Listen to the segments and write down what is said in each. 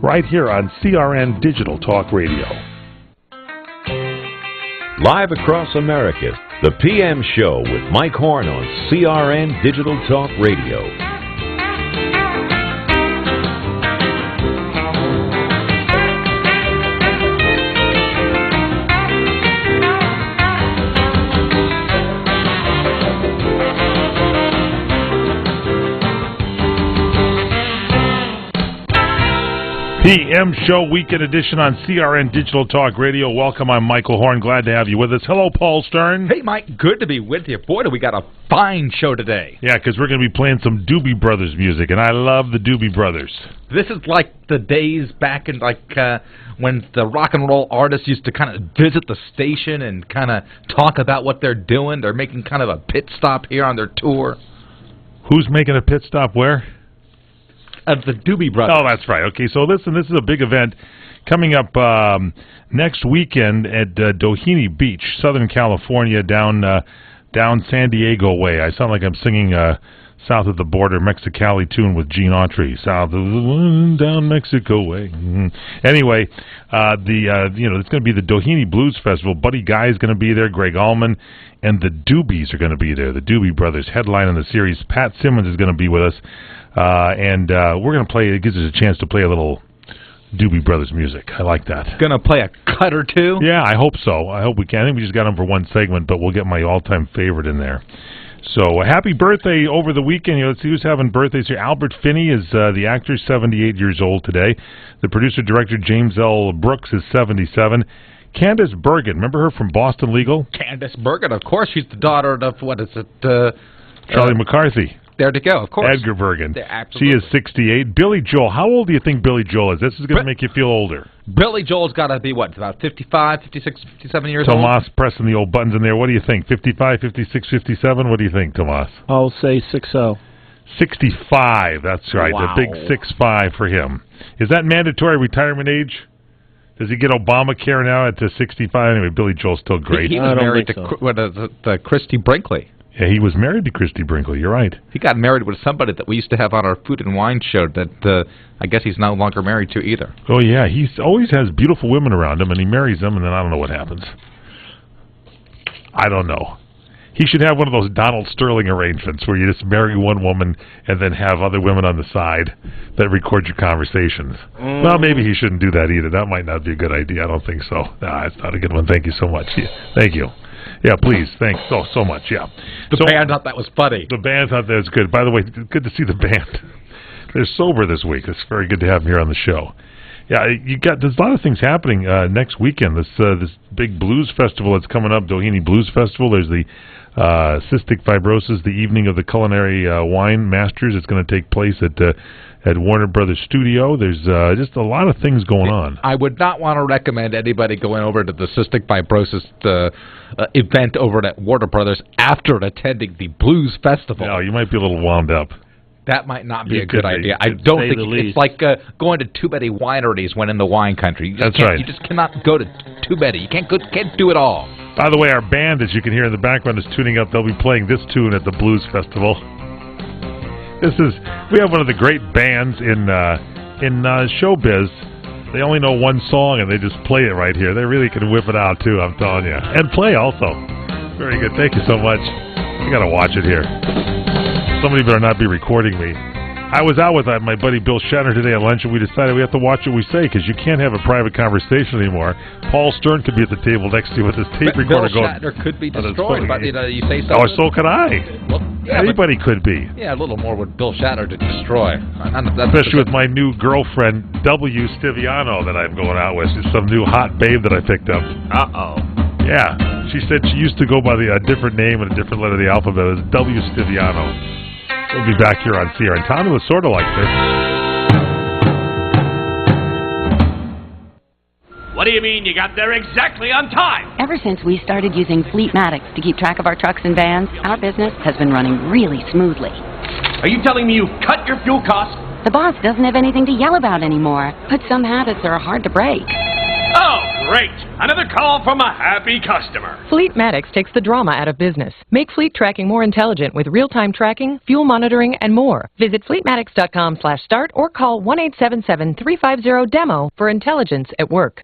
right here on CRN Digital Talk Radio. Live across America, the PM Show with Mike Horn on CRN Digital Talk Radio. PM Show Weekend Edition on CRN Digital Talk Radio. Welcome, I'm Michael Horn. Glad to have you with us. Hello, Paul Stern. Hey, Mike. Good to be with you. Boy, do we got a fine show today. Yeah, because we're going to be playing some Doobie Brothers music, and I love the Doobie Brothers. This is like the days back in when the rock and roll artists used to kind of visit the station and kind of talk about what they're doing. They're making kind of a pit stop here on their tour. Who's making a pit stop where? Of the Doobie Brothers. Oh, that's right. Okay, so listen, this is a big event coming up next weekend at Doheny Beach, Southern California, down San Diego way. I sound like I'm singing South of the Border Mexicali tune with Gene Autry. South of the down Mexico way. Anyway, it's going to be the Doheny Blues Festival. Buddy Guy is going to be there. Greg Allman and the Doobies are going to be there. The Doobie Brothers headlining the series. Pat Simmons is going to be with us. And we're going to play, it gives us a chance to play a little Doobie Brothers music. I like that. Going to play a cut or two? Yeah, I hope so. I hope we can. I think we just got them for one segment, but we'll get my all-time favorite in there. So, happy birthday over the weekend. Let's see who's having birthdays here. Albert Finney is the actor, 78 years old today. The producer-director, James L. Brooks, is 77. Candice Bergen, remember her from Boston Legal? Candice Bergen, of course. She's the daughter of, Charlie McCarthy. There to go, of course. Edgar Bergen. She is 68. Billy Joel. How old do you think Billy Joel is? This is going to make you feel older. Billy Joel's got to be, about 55, 56, 57 years old? Tomas pressing the old buttons in there. What do you think? 55, 56, 57? What do you think, Tomas? I'll say 60. 65. That's right. Wow. The big 6'5" for him. Is that mandatory retirement age? Does he get Obamacare now at 65? Anyway, Billy Joel's still great. He was married to Christy Brinkley. Yeah, he was married to Christy Brinkley. You're right. He got married with somebody that we used to have on our Food and Wine show that I guess he's no longer married to either. Oh, yeah. He always has beautiful women around him, and he marries them, and then I don't know what happens. I don't know. He should have one of those Donald Sterling arrangements where you just marry one woman and then have other women on the side that record your conversations. Well, maybe he shouldn't do that either. That might not be a good idea. I don't think so. Nah, it's not a good one. Thank you so much. Yeah, thank you. Yeah, please. Thanks so much. Yeah. The band thought that was funny. The band thought that was good. By the way, good to see the band. They're sober this week. It's very good to have them here on the show. Yeah, there's a lot of things happening next weekend. This big blues festival that's coming up, Doheny Blues Festival. There's the Cystic Fibrosis, the Evening of the Culinary Wine Masters. It's going to take place at Warner Brothers Studio. There's just a lot of things going on. I would not want to recommend anybody going over to the Cystic Fibrosis event over at Warner Brothers after attending the Blues Festival. No, you might be a little wound up. That might not be a good idea. I don't think it's like going to too many wineries when in the wine country. That's right. You just cannot go to too many. You can't do it all. By the way, our band, as you can hear in the background, is tuning up. They'll be playing this tune at the Blues Festival. We have one of the great bands in showbiz. They only know one song and they just play it right here. They really can whip it out too, I'm telling you. And play also. Very good. Thank you so much. You got to watch it here. Somebody better not be recording me. I was out with my buddy Bill Shatner today at lunch, and we decided we have to watch what we say because you can't have a private conversation anymore. Paul Stern could be at the table next to you with his tape recorder going. Bill Shatner could be destroyed, but you say something. Oh, so could I. Well, yeah, anybody could be. Yeah, a little more with Bill Shatner to destroy. Especially with my new girlfriend, W. Stiviano, that I'm going out with. She's some new hot babe that I picked up. Uh-oh. Yeah, she said she used to go by a different name and a different letter of the alphabet. It was W. Stiviano. We'll be back here on CRN. Tommy was sort of like this. What do you mean you got there exactly on time? Ever since we started using Fleetmatics to keep track of our trucks and vans, our business has been running really smoothly. Are you telling me you've cut your fuel costs? The boss doesn't have anything to yell about anymore, but some habits are hard to break. Oh, great! Another call from a happy customer. Fleetmatics takes the drama out of business. Make fleet tracking more intelligent with real-time tracking, fuel monitoring, and more. Visit fleetmatics.com/start or call 1-877-350-DEMO for intelligence at work.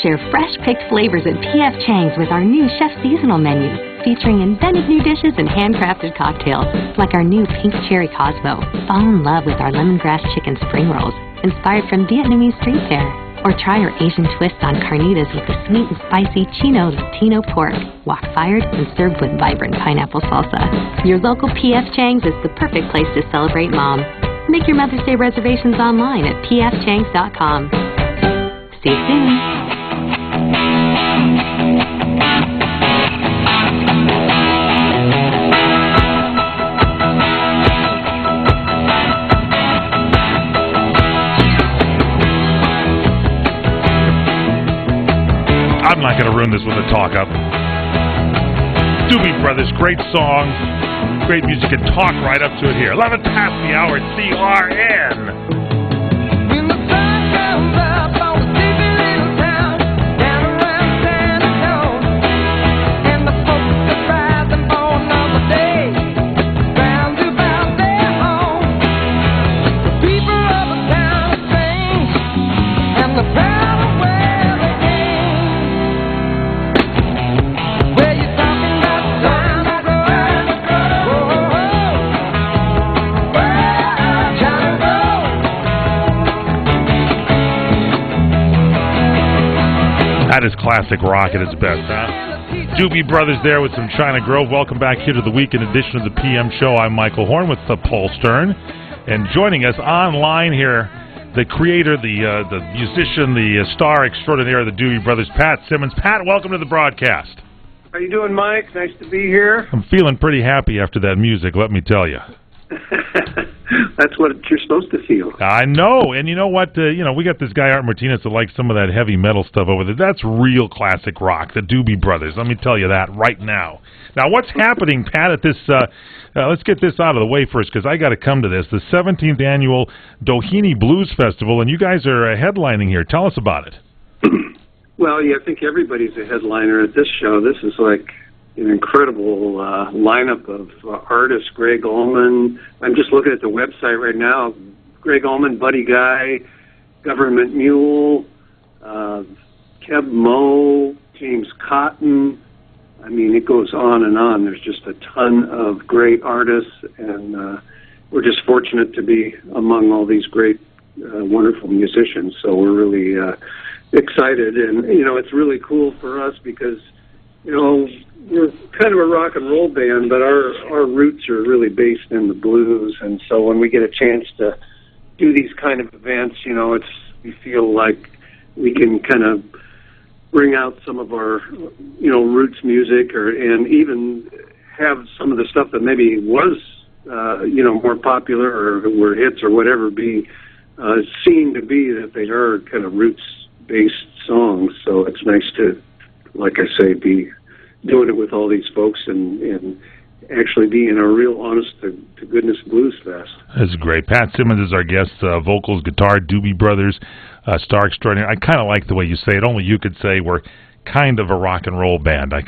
Share fresh picked flavors at P.F. Chang's with our new chef seasonal menus, featuring inventive new dishes and handcrafted cocktails, like our new pink cherry Cosmo. Fall in love with our lemongrass chicken spring rolls, inspired from Vietnamese street fare. Or try our Asian twist on carnitas with the sweet and spicy Chino Latino pork, wok-fired and served with vibrant pineapple salsa. Your local P.F. Chang's is the perfect place to celebrate Mom. Make your Mother's Day reservations online at pfchangs.com. See you soon. I'm not going to ruin this with a talk-up. Doobie Brothers, great song, great music, and talk right up to it here. 11 past the hour, CRN. When the sun comes up on the sleepy little town down around San Antonio, and the folks are rising for another day, round about their home. The people of the town are strange, and the proud of where they came. Where you talking about Johnny That is classic rock at its best, huh? Doobie Brothers there with some China Grove. Welcome back here to the weekend edition of the PM Show. I'm Michael Horn with Paul Stern. And joining us online here, the creator, the musician, the star extraordinaire of the Doobie Brothers, Pat Simmons. Pat, welcome to the broadcast. How you doing, Mike? Nice to be here. I'm feeling pretty happy after that music, let me tell you. That's what you're supposed to feel. I know, and you know what? We got this guy, Art Martinez, that likes some of that heavy metal stuff over there. That's real classic rock, the Doobie Brothers. Let me tell you that right now. Now, what's happening, Pat, at this, let's get this out of the way first, because I got to come to this, the 17th Annual Doheny Blues Festival, and you guys are headlining here. Tell us about it. Well, yeah, I think everybody's a headliner at this show. This is like an incredible lineup of artists. Greg Allman. I'm just looking at the website right now. Greg Allman, Buddy Guy, Government Mule, Keb Mo, James Cotton. I mean, it goes on and on. There's just a ton of great artists, and we're just fortunate to be among all these great, wonderful musicians. So we're really excited, and it's really cool for us because we're kind of a rock and roll band, but our roots are really based in the blues, and so when we get a chance to do these kind of events, we feel like we can kind of bring out some of our roots music, and even have some of the stuff that maybe was more popular or were hits or whatever be seen to be that they are kind of roots based songs. So it's nice to, like I say, be doing it with all these folks and actually being a real honest to goodness blues fest. That's great. Pat Simmons is our guest, vocals, guitar, Doobie Brothers, star extraordinary. I kind of like the way you say it. Only you could say we're kind of a rock and roll band. I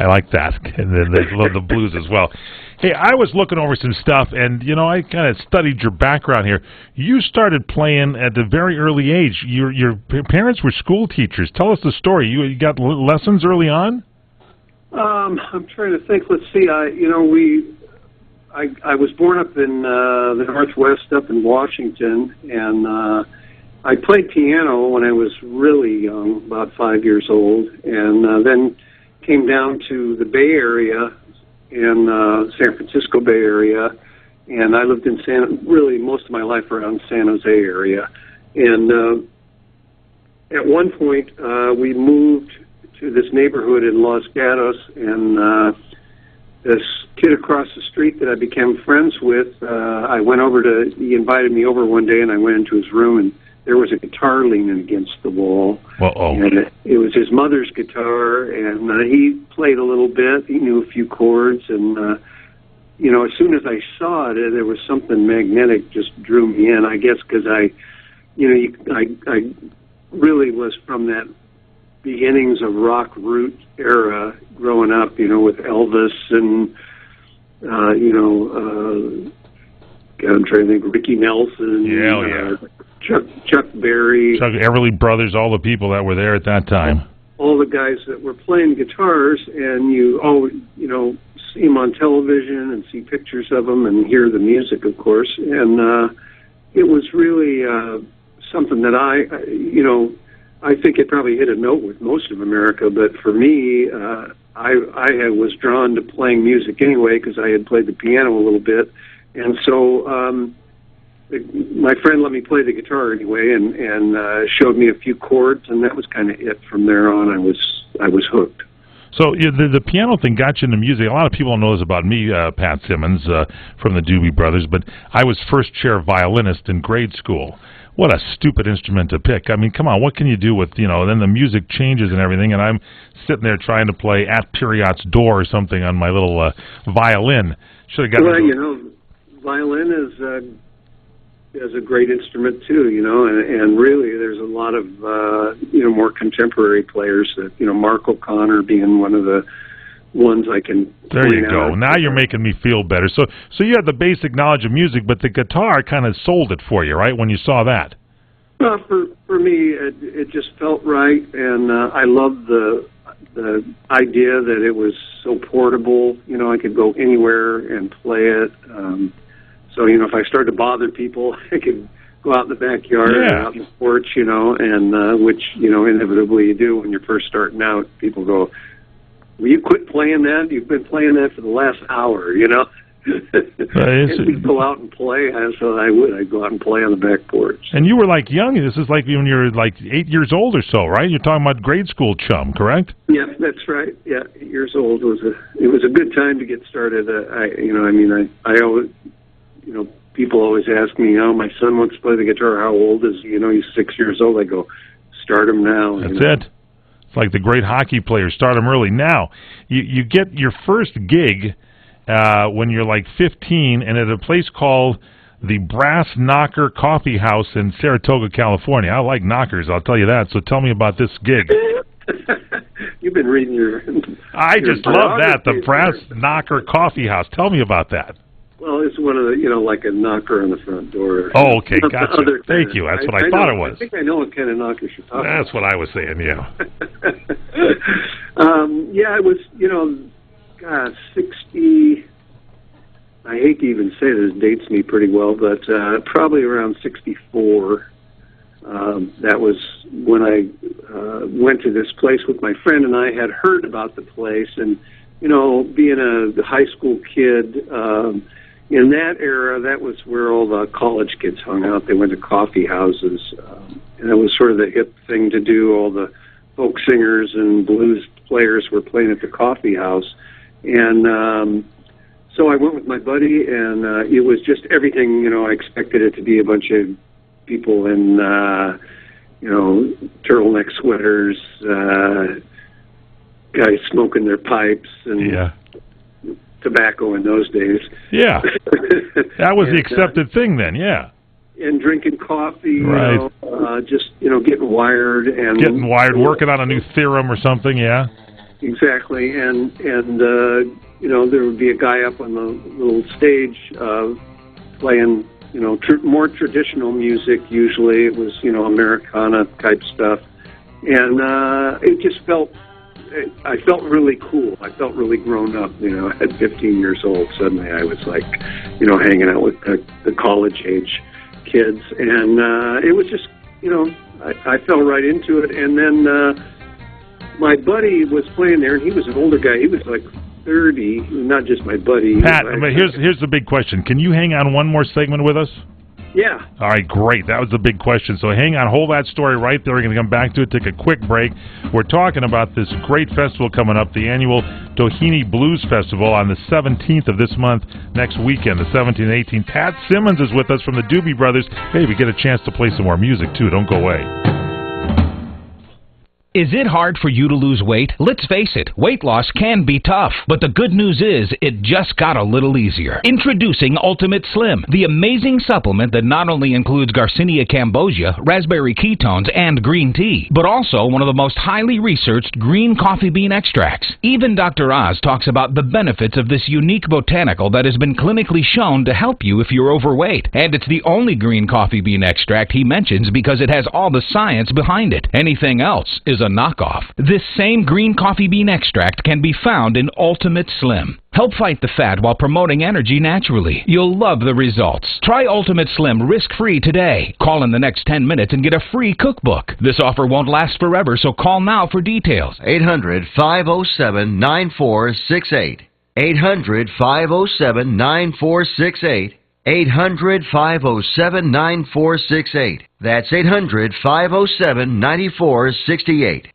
like that, and then they love the blues as well. Hey, I was looking over some stuff, and I kind of studied your background here. You started playing at a very early age. Your parents were school teachers. Tell us the story. You got lessons early on? I'm trying to think. Let's see. I was born up in the Northwest, up in Washington, and I played piano when I was really young, about 5 years old, and then came down to the Bay Area, in San Francisco Bay Area, and I lived in really most of my life around San Jose area. And at one point, we moved to this neighborhood in Los Gatos, and this kid across the street that I became friends with, he invited me over one day, and I went into his room, and there was a guitar leaning against the wall. Uh-oh. And it was his mother's guitar, and he played a little bit. He knew a few chords, and as soon as I saw it, there was something magnetic just drew me in. I guess because I really was from that beginnings of rock root era growing up, with Elvis and, I'm trying to think, Ricky Nelson, Chuck Berry. Chuck Everly Brothers, all the people that were there at that time. All the guys that were playing guitars, and you see them on television and see pictures of them and hear the music, of course. And it was really something that I think it probably hit a note with most of America, but for me, I was drawn to playing music anyway because I had played the piano a little bit, and so my friend let me play the guitar anyway, and showed me a few chords, and that was kind of it. From there on, I was hooked. So the piano thing got you into music. A lot of people don't know this about me, Pat Simmons, from the Doobie Brothers, but I was first chair violinist in grade school. What a stupid instrument to pick. I mean, come on, what can you do with, then the music changes and everything, and I'm sitting there trying to play At Periot's Door or something on my little violin. Should have gotten... Well, violin is a great instrument too, and really there's a lot of, more contemporary players that, Mark O'Connor being one of the ones I can... There you go. Now you're making me feel better. So you had the basic knowledge of music, but the guitar kind of sold it for you, right, when you saw that? Well, for me, it just felt right, and I loved the idea that it was so portable. I could go anywhere and play it. So, if I started to bother people, I could go out in the backyard or out in the porch, and which, inevitably you do when you're first starting out. People go, "Will you quit playing that? You've been playing that for the last hour," And we'd go out and play. So I would. I'd go out and play on the back porch. And you were young. This is like when you were 8 years old or so, right? You're talking about grade school chum, correct? Yeah, that's right. Yeah, 8 years old was a good time to get started. I always, people always ask me, my son wants to play the guitar. How old is he? He's 6 years old. I go, start him now. That's it. It's like the great hockey players. Start them early. Now, you get your first gig when you're 15 and at a place called the Brass Knocker Coffee House in Saratoga, California. I like knockers, I'll tell you that. So tell me about this gig. You've been reading your... I just love that, the Brass Knocker Coffee House. Tell me about that. Well, it's one of the, like a knocker on the front door. Oh, okay, gotcha. Thank you. That's what I thought it was. I think I know what kind of knockers you're talking about. That's what I was saying, yeah. It was, 60... I hate to even say this, dates me pretty well, but probably around 64. That was when I went to this place with my friend, and I had heard about the place. And, being a high school kid, in that era, that was where all the college kids hung out. They went to coffee houses, and it was sort of the hip thing to do. All the folk singers and blues players were playing at the coffee house. And so I went with my buddy, and it was just everything, I expected it to be a bunch of people in, turtleneck sweaters, guys smoking their pipes, and tobacco in those days. Yeah. That was the accepted thing then, yeah. And drinking coffee, right. Just, getting wired. Working on a new theorem or something, yeah. Exactly, and there would be a guy up on the little stage playing, more traditional music. Usually it was, Americana type stuff, and it just felt. I felt really cool. I felt really grown up. At 15 years old, suddenly I was hanging out with the college age kids, and it was just, I fell right into it. And then my buddy was playing there, and he was an older guy. He was 30. Not just my buddy. Pat, but here's the big question. Can you hang on one more segment with us? Yeah. All right, great. That was the big question. So hang on, hold that story right there. We're going to come back to it, take a quick break. We're talking about this great festival coming up, the annual Doheny Blues Festival on the 17th of this month, next weekend, the 17th and 18th. Pat Simmons is with us from the Doobie Brothers. Hey, we get a chance to play some more music, too. Don't go away. Is it hard for you to lose weight? Let's face it, weight loss can be tough. But the good news is, it just got a little easier. Introducing Ultimate Slim, the amazing supplement that not only includes Garcinia cambogia, raspberry ketones, and green tea, but also one of the most highly researched green coffee bean extracts. Even Dr. Oz talks about the benefits of this unique botanical that has been clinically shown to help you if you're overweight. And it's the only green coffee bean extract he mentions because it has all the science behind it. Anything else is a knockoff. This same green coffee bean extract can be found in Ultimate Slim. Help fight the fat while promoting energy naturally. You'll love the results. Try Ultimate Slim risk-free today. Call in the next 10 minutes and get a free cookbook. This offer won't last forever, so call now for details. 800-507-9468. 800-507-9468. 800-507-9468. That's 800-507-9468.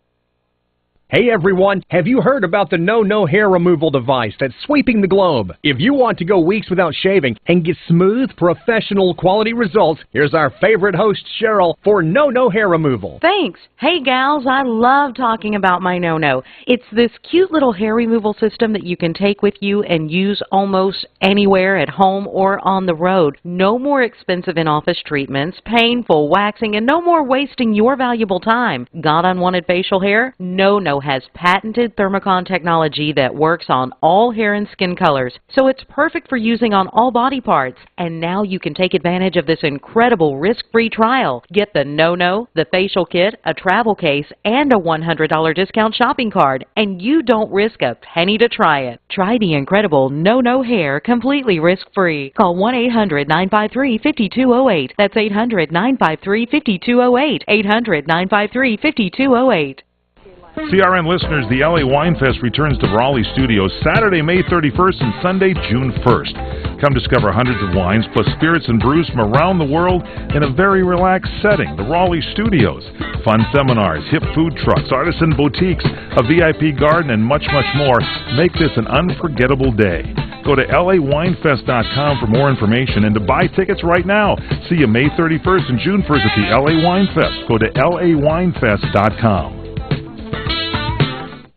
Hey everyone, have you heard about the No Hair Removal device that's sweeping the globe? If you want to go weeks without shaving and get smooth, professional quality results, here's our favorite host, Cheryl, for No Hair Removal. Thanks. Hey gals, I love talking about my No. It's this cute little hair removal system that you can take with you and use almost anywhere at home or on the road. No more expensive in-office treatments, painful waxing, and no more wasting your valuable time. Got unwanted facial hair? No has patented Thermocon technology that works on all hair and skin colors, so it's perfect for using on all body parts. And now you can take advantage of this incredible risk-free trial. Get the No, the facial kit, a travel case, and a $100 discount shopping card, and you don't risk a penny to try it. Try the incredible No Hair completely risk-free. Call 1-800-953-5208. That's 800-953-5208. 800-953-5208. CRN listeners, the LA Wine Fest returns to Raleigh Studios Saturday, May 31st and Sunday, June 1st. Come discover hundreds of wines plus spirits and brews from around the world in a very relaxed setting. The Raleigh Studios. Fun seminars, hip food trucks, artisan boutiques, a VIP garden, and much, much more make this an unforgettable day. Go to LAWinefest.com for more information and to buy tickets right now. See you May 31st and June 1st at the LA Wine Fest. Go to LAWinefest.com.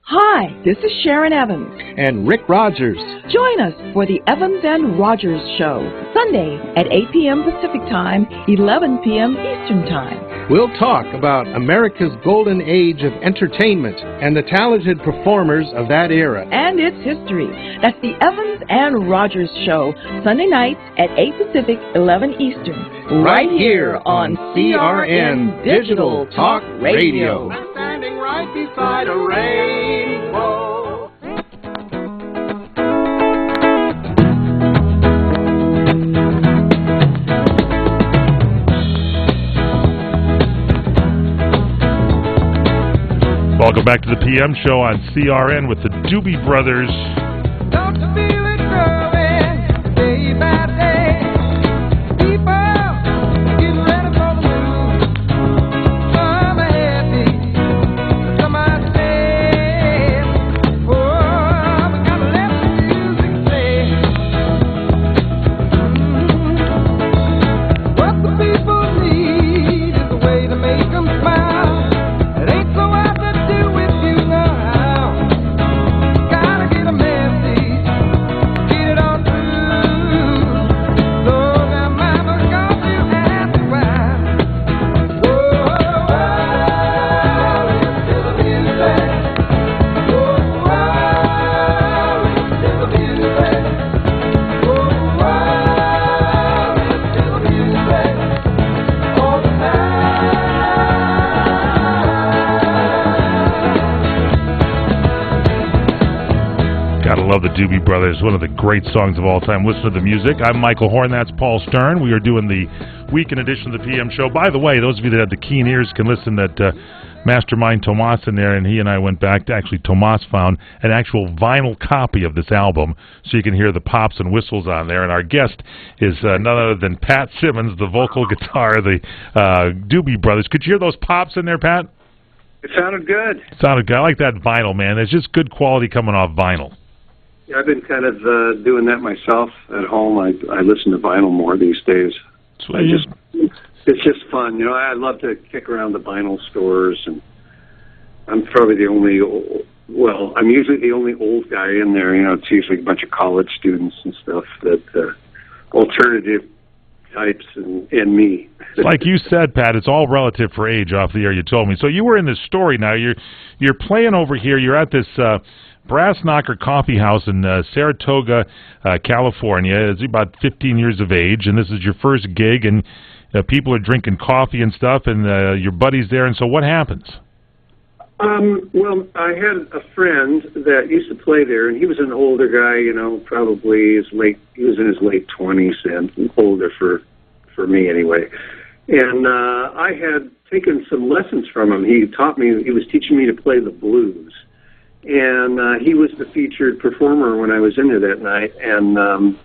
Hi, this is Sharon Evans. And Rick Rogers. Join us for the Evans and Rogers Show, Sunday at 8 p.m. Pacific Time, 11 p.m. Eastern Time. We'll talk about America's golden age of entertainment and the talented performers of that era. And its history. That's the Evans and Rogers Show, Sunday nights at 8 Pacific, 11 Eastern. Right here on CRN Digital Talk Radio. I'm standing right beside a rainbow. Welcome back to the PM show on CRN with the Doobie Brothers. Don't you feel it growing day by day? People getting ready for the move. Some are happy, some are sad. Oh, we gotta let the music play. What the people need is a way to make them smile. It ain't so hard to do if you know how. Gotta get a message, get it on through. So now mama got you ask why. Oh, listen to the music. Oh, listen to the music. Oh, listen to the music all the time. Gotta love the Doobie Brothers, one of the great songs of all time. Listen to the music. I'm Michael Horn, that's Paul Stern. We are doing the weekend edition of the PM show. By the way, those of you that have the keen ears can listen that Mastermind Tomas in there, and he and I went back to actually Tomas found an actual vinyl copy of this album so you can hear the pops and whistles on there. And our guest is none other than Pat Simmons, the vocal guitar of the Doobie Brothers. Could you hear those pops in there, Pat? It sounded good. Sounded good. I like that vinyl, man. It's just good quality coming off vinyl. Yeah, I've been kind of doing that myself at home. I listen to vinyl more these days. It's just fun. You know, I love to kick around the vinyl stores and I'm probably the only, well, I'm usually the only old guy in there. You know, it's usually a bunch of college students and stuff that alternative types and me. Like you said, Pat, it's all relative for age off the air, you told me. So you were in this story now. You're playing over here. You're at this Brass Knocker Coffee House in Saratoga, California. It's about 15 years of age, and this is your first gig, and people are drinking coffee and stuff, and your buddy's there. And so what happens? Well, I had a friend that used to play there, and he was an older guy, you know, probably he was in his late 20s and older for me anyway. And I had taken some lessons from him. He was teaching me to play the blues. And he was the featured performer when I was in there that night. And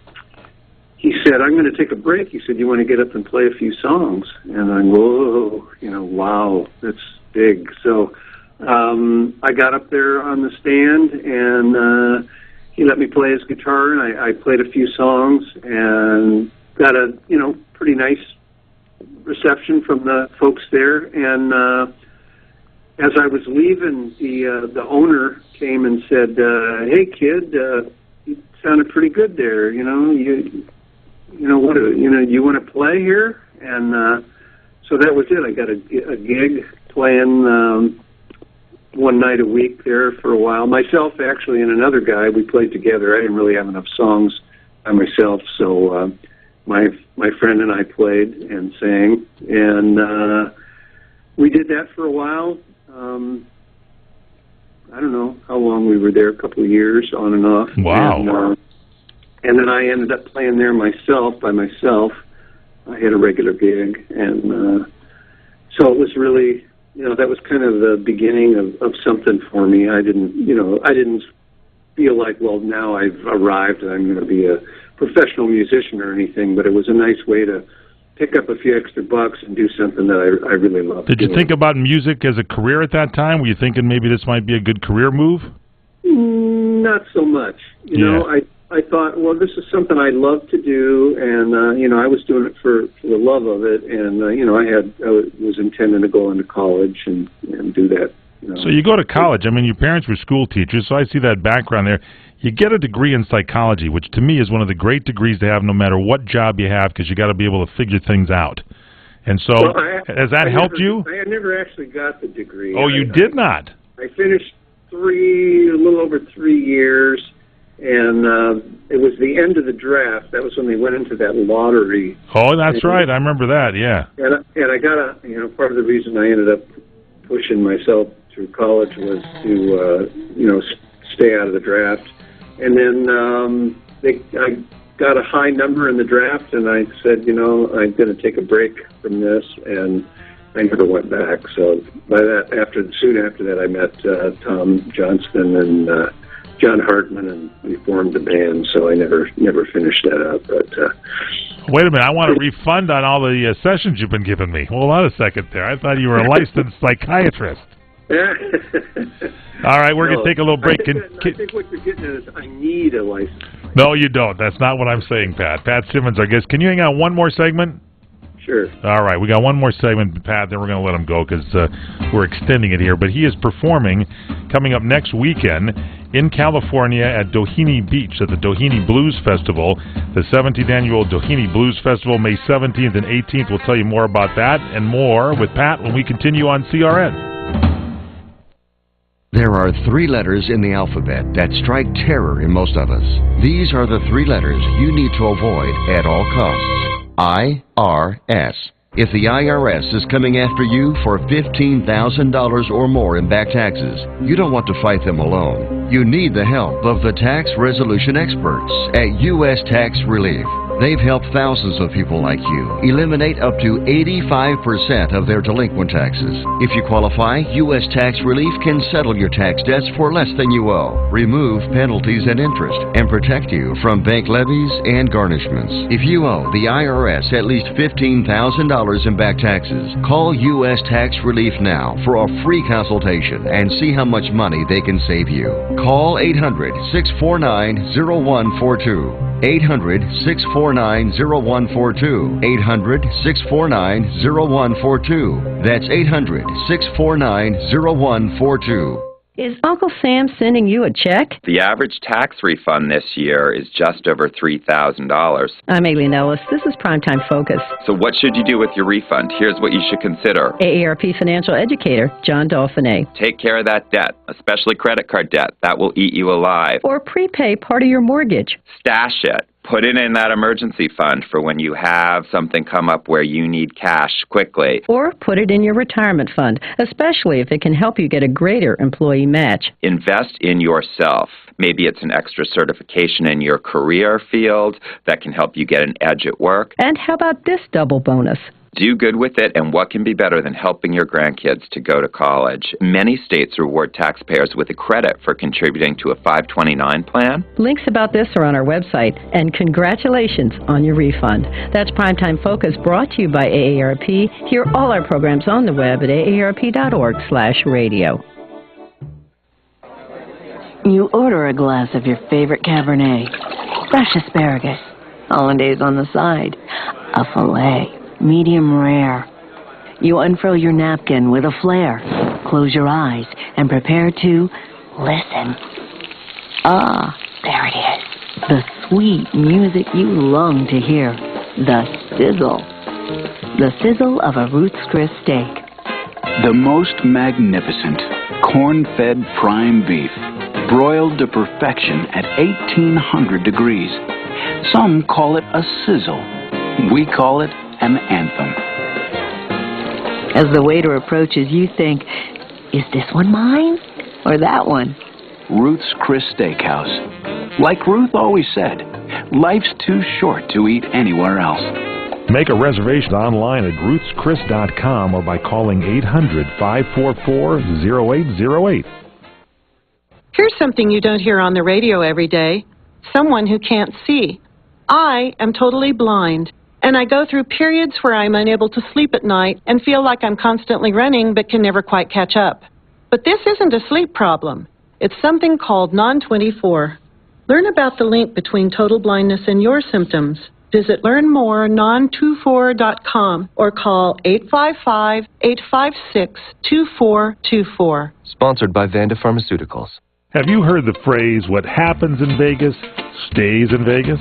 he said, I'm going to take a break. He said, you want to get up and play a few songs? And I'm, whoa, you know, wow, that's big. So I got up there on the stand, and he let me play his guitar, and I played a few songs and got a, you know, pretty nice reception from the folks there. And as I was leaving, the owner came and said, "Hey, kid, you sounded pretty good there. You know, you want to play here?" And so that was it. I got a gig playing one night a week there for a while. Myself, actually, and another guy, we played together. I didn't really have enough songs by myself, so my friend and I played and sang, and we did that for a while. I don't know how long we were there, a couple of years, on and off. Wow. And then I ended up playing there by myself. I had a regular gig, and so it was really, you know, that was kind of the beginning of something for me. I didn't feel like, well, now I've arrived and I'm going to be a professional musician or anything, but it was a nice way to pick up a few extra bucks and do something that I really loved. Did you think about music as a career at that time? Were you thinking maybe this might be a good career move? Not so much. You know, I thought, well, this is something I love to do, and you know, I was doing it for the love of it, and you know, I was intending to go into college and do that. You know. So you go to college. I mean, your parents were school teachers, so I see that background there. You get a degree in psychology, which to me is one of the great degrees to have no matter what job you have, because you got to be able to figure things out. And so, has that helped you? I had never actually got the degree. Oh, you did not? I finished a little over 3 years, and it was the end of the draft. That was when they went into that lottery. Oh, that's right. I remember that, yeah. And I got you know, part of the reason I ended up pushing myself through college was to, you know, stay out of the draft. And then I got a high number in the draft, and I said, you know, I'm going to take a break from this, and I never went back. So soon after that, I met Tom Johnston and John Hartman, and we formed the band. So I never finished that up. But wait a minute, I want a refund on all the sessions you've been giving me. Hold on a second there. I thought you were a licensed psychiatrist. All right, we're going to take a little break. I think what you're getting at is I need a license. No, you don't. That's not what I'm saying, Pat. Pat Simmons, our guest. Can you hang on one more segment? Sure. All right, we got one more segment, Pat, then we're going to let him go because we're extending it here. But he is performing coming up next weekend in California at Doheny Beach at the Doheny Blues Festival, the 17th annual Doheny Blues Festival, May 17th and 18th. We'll tell you more about that and more with Pat when we continue on CRN. There are 3 letters in the alphabet that strike terror in most of us. These are the 3 letters you need to avoid at all costs. IRS. If the IRS is coming after you for $15,000 or more in back taxes, you don't want to fight them alone. You need the help of the tax resolution experts at U.S. Tax Relief. They've helped thousands of people like you eliminate up to 85% of their delinquent taxes. If you qualify, U.S. Tax Relief can settle your tax debts for less than you owe, remove penalties and interest, and protect you from bank levies and garnishments. If you owe the IRS at least $15,000 in back taxes, call U.S. Tax Relief now for a free consultation and see how much money they can save you. Call 800-649-0142. 800-649-0142. 800-649-0142. That's 800-649-0142. Is Uncle Sam sending you a check? The average tax refund this year is just over $3,000. I'm Aileen Ellis. This is Primetime Focus. So what should you do with your refund? Here's what you should consider. AARP financial educator John Dauphiné. Take care of that debt, especially credit card debt. That will eat you alive. Or prepay part of your mortgage. Stash it. Put it in that emergency fund for when you have something come up where you need cash quickly. Or put it in your retirement fund, especially if it can help you get a greater employee match. Invest in yourself. Maybe it's an extra certification in your career field that can help you get an edge at work. And how about this double bonus? Do good with it, and what can be better than helping your grandkids to go to college? Many states reward taxpayers with a credit for contributing to a 529 plan. Links about this are on our website, and congratulations on your refund. That's Primetime Focus, brought to you by AARP. Hear all our programs on the web at aarp.org/radio. You order a glass of your favorite Cabernet, fresh asparagus, hollandaise on the side, a filet, medium rare. You unfurl your napkin with a flair, close your eyes, and prepare to listen. Ah, there it is. The sweet music you long to hear. The sizzle. The sizzle of a Ruth's Chris steak. The most magnificent corn-fed prime beef, broiled to perfection at 1,800 degrees. Some call it a sizzle. We call it an anthem. As the waiter approaches, you think, is this one mine or that one? Ruth's Chris Steakhouse. Like Ruth always said, life's too short to eat anywhere else. Make a reservation online at ruthschris.com or by calling 800-544-0808. Here's something you don't hear on the radio every day. Someone who can't see. I am totally blind, and I go through periods where I'm unable to sleep at night and feel like I'm constantly running but can never quite catch up. But this isn't a sleep problem. It's something called non-24. Learn about the link between total blindness and your symptoms. Visit learnmorenon24.com or call 855-856-2424. Sponsored by Vanda Pharmaceuticals. Have you heard the phrase, what happens in Vegas stays in Vegas?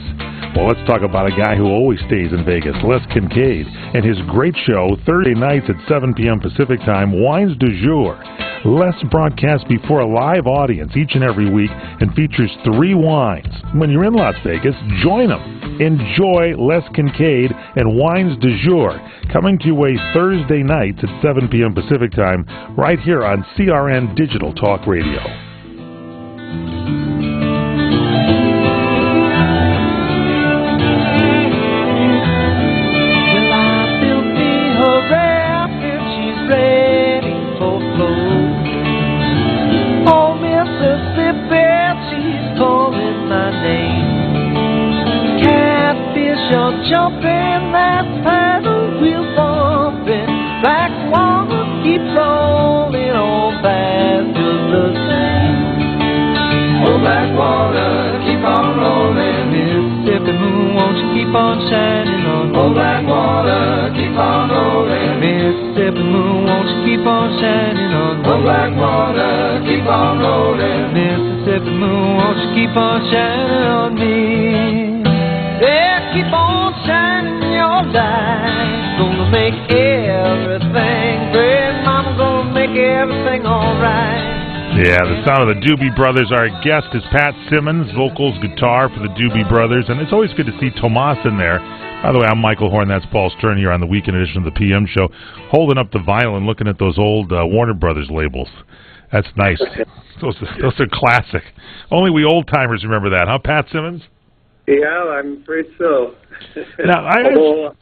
Well, let's talk about a guy who always stays in Vegas, Les Kincaid, and his great show, Thursday nights at 7 p.m. Pacific Time, Wines du Jour. Les broadcasts before a live audience each and every week and features 3 wines. When you're in Las Vegas, join him. Enjoy Les Kincaid and Wines du Jour, coming to you Thursday nights at 7 p.m. Pacific Time, right here on CRN Digital Talk Radio. Jumping that paddle wheel bumping, black water keep rolling on fast just the same. Oh, black water keep on rolling, Mississippi moon, won't you keep on shining on me? Oh, black water keep on rolling, Mississippi moon, won't you keep on shining on me? Oh, black water keep on rolling, Mississippi moon, won't you keep on shining on me? Yeah, keep on shining your light. Gonna make everything great. Mama gonna make everything alright. Yeah, the sound of the Doobie Brothers. Our guest is Pat Simmons, vocals, guitar for the Doobie Brothers, and it's always good to see Tomas in there. By the way, I'm Michael Horn. That's Paul Stern here on the weekend edition of the PM Show, holding up the vinyl and looking at those old Warner Brothers labels. That's nice. Those are classic. Only we old-timers remember that, huh, Pat Simmons? Yeah, I'm afraid so. Now, Although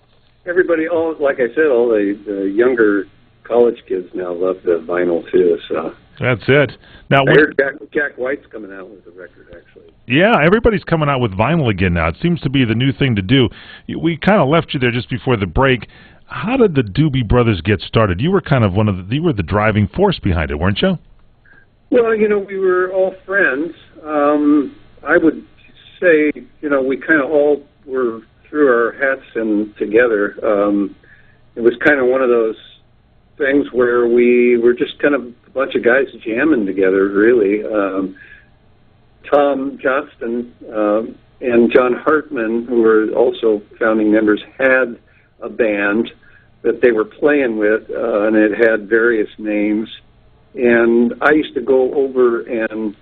everybody, like I said, all the younger college kids now love the vinyl too. So that's it. Now, I heard Jack White's coming out with a record, actually. Yeah, everybody's coming out with vinyl again now. It seems to be the new thing to do. We kind of left you there just before the break. How did the Doobie Brothers get started? You were kind of you were the driving force behind it, weren't you? Well, we were all friends. I would say, we kind of all were threw our hats in together. It was kind of one of those things where we were just kind of a bunch of guys jamming together, really. Tom Johnston and John Hartman, who were also founding members, had a band that they were playing with, and it had various names. And I used to go over and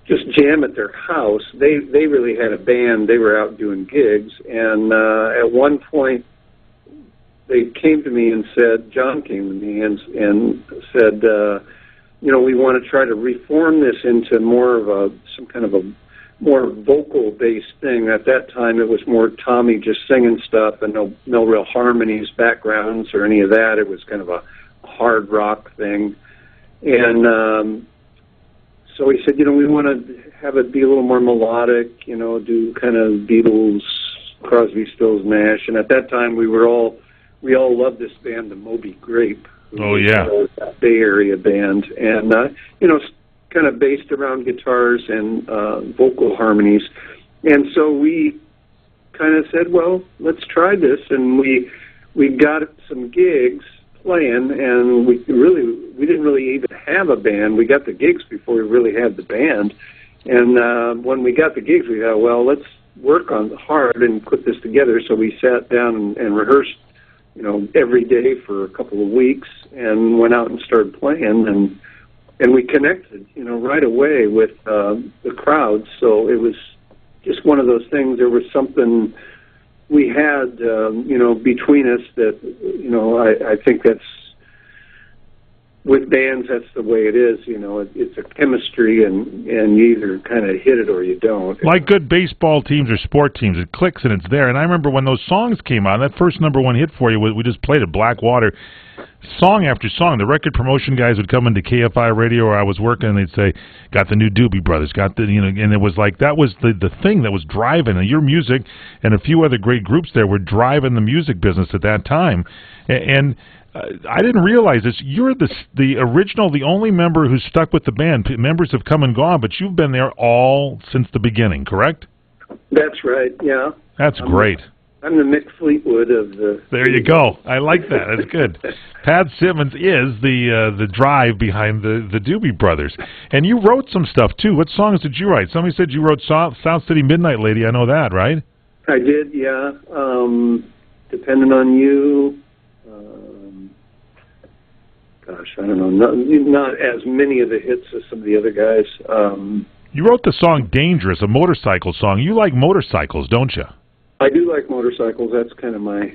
just jam at their house. They really had a band. They were out doing gigs. And at one point, they came to me and said, John came to me and said, we want to try to reform this into more of some kind of a more vocal-based thing. At that time, it was more Tommy just singing stuff and no real harmonies, backgrounds, or any of that. It was kind of a hard rock thing. And so he said, we want to have it be a little more melodic, do kind of Beatles, Crosby, Stills, Nash. And at that time, we all loved this band, the Moby Grape. Oh, yeah. A Bay Area band. And, kind of based around guitars and vocal harmonies. And so we kind of said, well, let's try this. And we got some gigs playing, and we didn't really even have a band. We got the gigs before we really had the band. And when we got the gigs, we thought, well, let's work on hard and put this together. So we sat down and rehearsed, every day for a couple of weeks, and went out and started playing, and we connected, right away with the crowd. So it was just one of those things. There was something we had, between us that, I think that's, with bands, that's the way it is. It's a chemistry, and you either kind of hit it or you don't. Like good baseball teams or sport teams, it clicks and it's there. And I remember when those songs came out, that first #1 hit for you, we just played it, Blackwater. Song after song, the record promotion guys would come into KFI radio where I was working, and they'd say, got the new Doobie Brothers, got the, and it was like, that was the thing that was driving your music, and a few other great groups there were driving the music business at that time. And I didn't realize this. You're the original, the only member who's stuck with the band. Members have come and gone, but you've been there all since the beginning, correct? That's right, yeah. That's great. I'm the Mick Fleetwood of the... There you go. I like that. That's good. Pat Simmons is the drive behind the Doobie Brothers. And you wrote some stuff, too. What songs did you write? Somebody said you wrote South City Midnight Lady. I know that, right? I did, yeah. Depending on You. Gosh, I don't know. Not as many of the hits as some of the other guys. You wrote the song Dangerous, a motorcycle song. You like motorcycles, don't you? I do like motorcycles. That's kind of my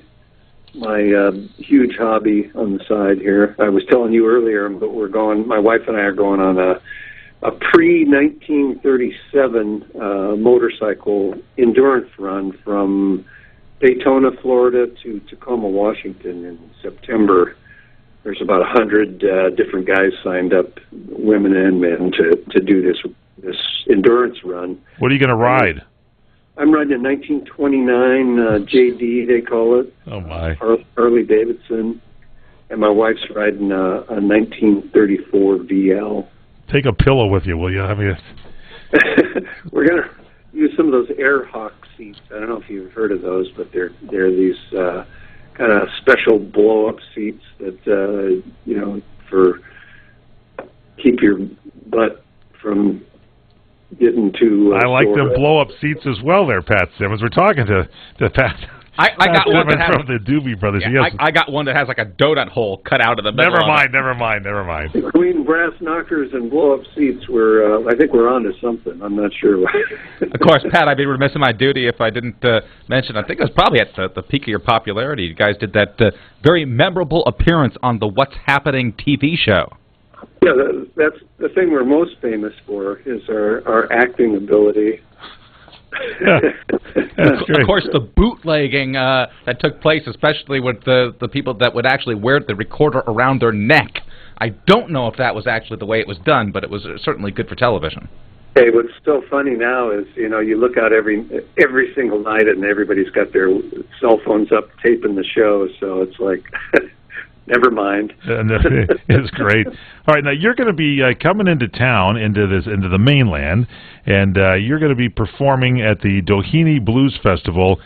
huge hobby on the side here. I was telling you earlier, but my wife and I are going on a pre-1937 motorcycle endurance run from Daytona, Florida to Tacoma, Washington in September. There's about 100 different guys signed up, women and men, to do this endurance run. What are you going to ride? I'm riding a 1929 JD, they call it. Oh, my. Harley Davidson. And my wife's riding a 1934 VL. Take a pillow with you, will you? We're going to use some of those Airhawk seats. I don't know if you've heard of those, but they're these kind of special blow-up seats that, for keep your butt from getting too... I like them blow-up seats as well there, Pat Simmons. We're talking to Pat... I got one that has from the Doobie Brothers. Yeah, I got one that has like a donut hole cut out of the middle. Never mind. Between brass knockers and blow-up seats, I think we're on to something. I'm not sure. Of course, Pat, I'd be remiss in my duty if I didn't mention, I think it was probably at the peak of your popularity. You guys did that very memorable appearance on the What's Happening TV show. Yeah, that's the thing we're most famous for, is our acting ability. Of course, the bootlegging that took place, especially with the people that would actually wear the recorder around their neck. I don't know if that was actually the way it was done, but it was certainly good for television. Hey, what's so funny now is, you look out every single night and everybody's got their cell phones up taping the show, so it's like Never mind. It's great. All right, now you're going to be coming into town, into the mainland, and you're going to be performing at the Doheny Blues Festival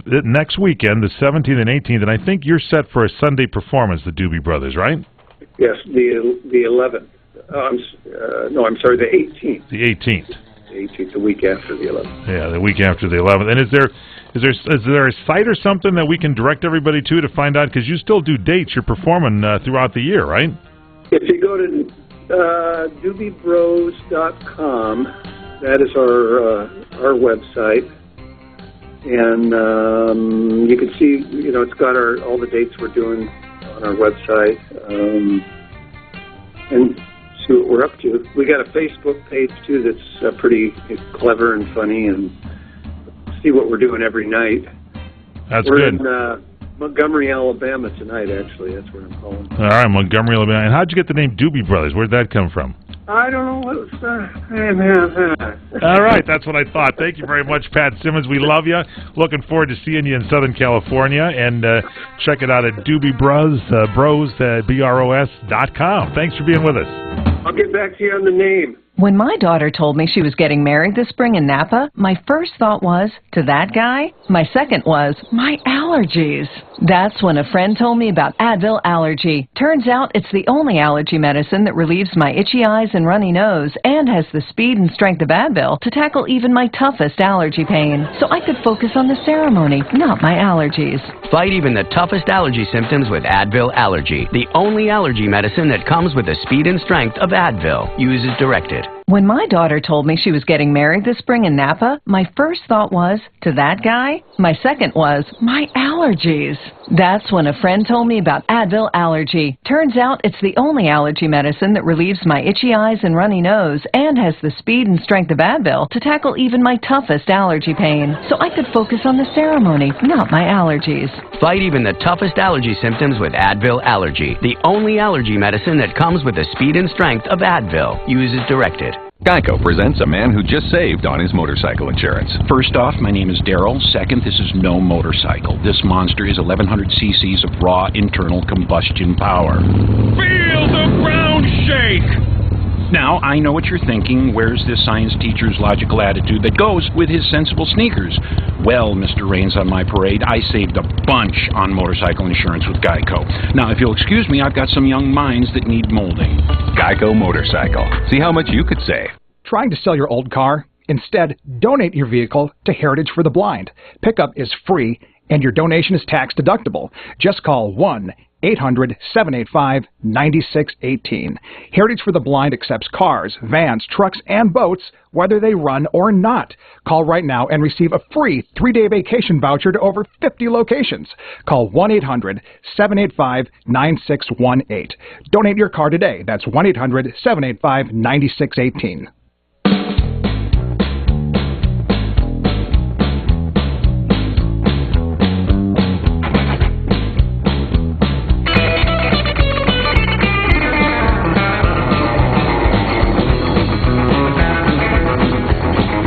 next weekend, the 17th and 18th, and I think you're set for a Sunday performance, the Doobie Brothers, right? Yes, the 11th. I'm sorry, the 18th. The 18th. The 18th, the week after the 11th. Yeah, the week after the 11th. And is there a site or something that we can direct everybody to find out? Because you still do dates. You're performing throughout the year, right? If you go to doobiebros.com, that is our website, and you can see, it's got all the dates we're doing on our website, and see what we're up to. We got a Facebook page too that's pretty clever and funny, and see what we're doing every night. That's we're good. In Montgomery, Alabama tonight, actually. That's where I'm calling. All right, Montgomery, Alabama. And how'd you get the name Doobie Brothers? Where'd that come from? I don't know what it's... All right, that's what I thought. Thank you very much, Pat Simmons. We love you. Looking forward to seeing you in Southern California. And check it out at doobiebros.com. Thanks for being with us. I'll get back to you on the name. When my daughter told me she was getting married this spring in Napa, my first thought was, to that guy? My second was, my allergies. That's when a friend told me about Advil Allergy. Turns out it's the only allergy medicine that relieves my itchy eyes and runny nose and has the speed and strength of Advil to tackle even my toughest allergy pain. So I could focus on the ceremony, not my allergies. Fight even the toughest allergy symptoms with Advil Allergy, the only allergy medicine that comes with the speed and strength of Advil. Use as directed. When my daughter told me she was getting married this spring in Napa, my first thought was, to that guy? My second was, my allergies. That's when a friend told me about Advil Allergy. Turns out it's the only allergy medicine that relieves my itchy eyes and runny nose and has the speed and strength of Advil to tackle even my toughest allergy pain. So I could focus on the ceremony, not my allergies. Fight even the toughest allergy symptoms with Advil Allergy, the only allergy medicine that comes with the speed and strength of Advil. Use as directed. Geico presents a man who just saved on his motorcycle insurance. First off, my name is Daryl. Second, this is no motorcycle. This monster is 1,100 cc's of raw internal combustion power. Feel the ground shake! Now, I know what you're thinking. Where's this science teacher's logical attitude that goes with his sensible sneakers? Well, Mr. Rains on my parade, I saved a bunch on motorcycle insurance with Geico. Now, if you'll excuse me, I've got some young minds that need molding. Geico Motorcycle. See how much you could save. Trying to sell your old car? Instead, donate your vehicle to Heritage for the Blind. Pickup is free, and your donation is tax deductible. Just call 1-800-785-9618. Heritage for the Blind accepts cars, vans, trucks, and boats, whether they run or not. Call right now and receive a free 3-day vacation voucher to over 50 locations. Call 1-800-785-9618. Donate your car today. That's 1-800-785-9618.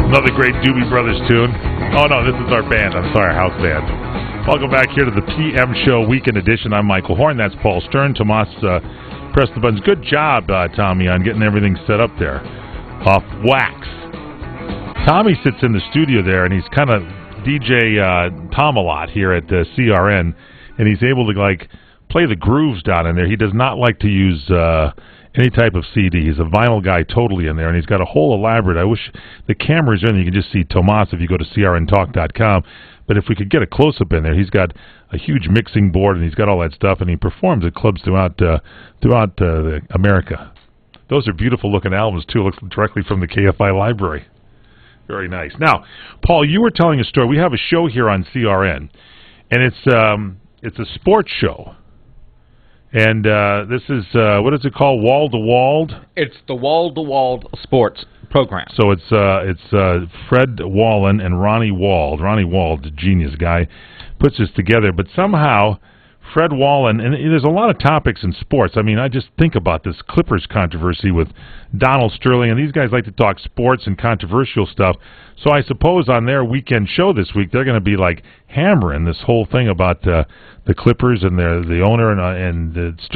Another great Doobie Brothers tune. Oh, no, this is our band. I'm sorry, house band. Welcome back here to the PM Show Weekend Edition. I'm Michael Horn. That's Paul Stern. Tomas pressed the buttons. Good job, Tommy, on getting everything set up there. Off wax. Tommy sits in the studio there, and he's kind of DJ Tom-a-lot here at CRN, and he's able to, play the grooves down in there. He does not like to use... any type of CD. He's a vinyl guy totally in there, and he's got a whole elaborate... I wish the camera's in. You can just see Tomas if you go to crntalk.com. But if we could get a close-up in there, he's got a huge mixing board, and he's got all that stuff, and he performs at clubs throughout America. Those are beautiful-looking albums, too. Looks directly from the KFI library. Very nice. Now, Paul, you were telling a story. We have a show here on CRN, and it's a sports show. And this is, what is it called? Wall-to-Walled? It's the Wall-to-Walled Sports Program. So it's Fred Wallen and Ronnie Wald. Ronnie Wald, a genius guy, puts this together. But somehow, Fred Wallen, and there's a lot of topics in sports. I mean, I just think about this Clippers controversy with Donald Sterling, and these guys like to talk sports and controversial stuff. So I suppose on their weekend show this week, they're going to be like hammering this whole thing about the Clippers and the owner and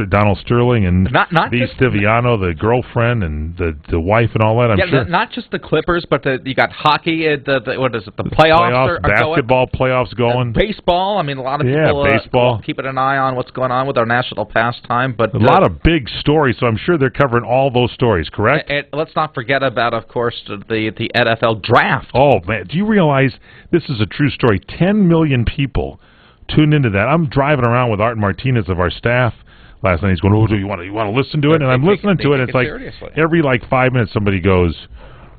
Donald Sterling and Steve Stiviano, the girlfriend and the wife and all that. I'm sure. Not just the Clippers, but you got hockey. What is it? The playoffs are basketball playoffs going. Baseball. I mean, a lot of people baseball. Keeping an eye on what's going on with our national pastime. But a lot of big stories. So I'm sure they're covering all those stories. Correct. And let's not forget about, of course, the NFL draft. Oh man, do you realize this is a true story? 10 million people tuned into that. I'm driving around with Art Martinez of our staff last night. He's going, "Oh, do you want to listen to it?" And I'm listening to it. It's like every 5 minutes somebody goes,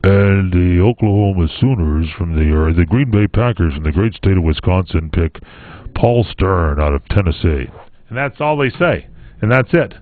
and the Oklahoma Sooners from the Green Bay Packers from the great state of Wisconsin pick Paul Stern out of Tennessee, and that's all they say, and that's it.